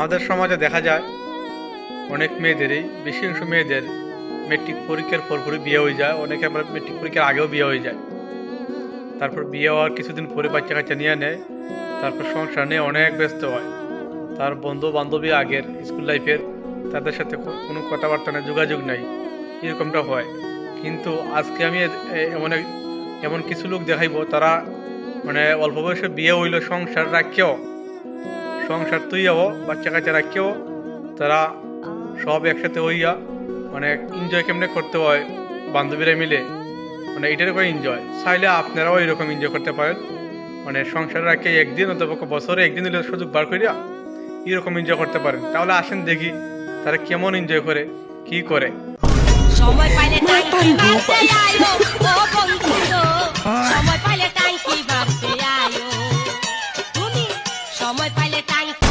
আমাদের সমাজে দেখা যায় অনেক মেয়েদেরই, বেশি অংশ মেয়েদের মেট্রিক পরীক্ষার পরপরই বিয়ে হয়ে যায়। অনেকে আমরা মেট্রিক পরীক্ষার আগেও বিয়ে হয়ে যায়। তারপর বিয়ে হওয়ার কিছুদিন পরে বাচ্চা কাচ্চা নিয়ে নেয়, তারপর সংসার নিয়ে অনেক ব্যস্ত হয়। তার বন্ধু বান্ধবী আগের স্কুল লাইফের, তাদের সাথে কোনো কথাবার্তা নেই, যোগাযোগ নাই, এরকমটা হয়। কিন্তু আজকে আমি এমন কিছু লোক দেখাইবো, তারা মানে অল্প বয়সে বিয়ে হইল, সংসার রাখিও, সংসার তুইয়াও, বাচ্চা কাচ্চা রাখিও, তারা সব একসাথে হইয়া মানে এনজয় কেমনে করতে হয় বান্ধবীরা মিলে, মানে এটার করে এনজয়। চাইলে আপনারাও এরকম এনজয় করতে পারেন, মানে সংসার রাখে একদিন অথবা বছরে একদিন হলে সুযোগ বার করিয়া এরকম এনজয় করতে পারেন। তাহলে আসেন দেখি তারা কেমন এনজয় করে, কি করে। সময় পাইলে টাঙ্কি মারতে আয়ো ও বন্ধু গো, সময় পাইলে টাঙ্কি মারতে আয়ো, তুমি সময় পাইলে টাঙ্কি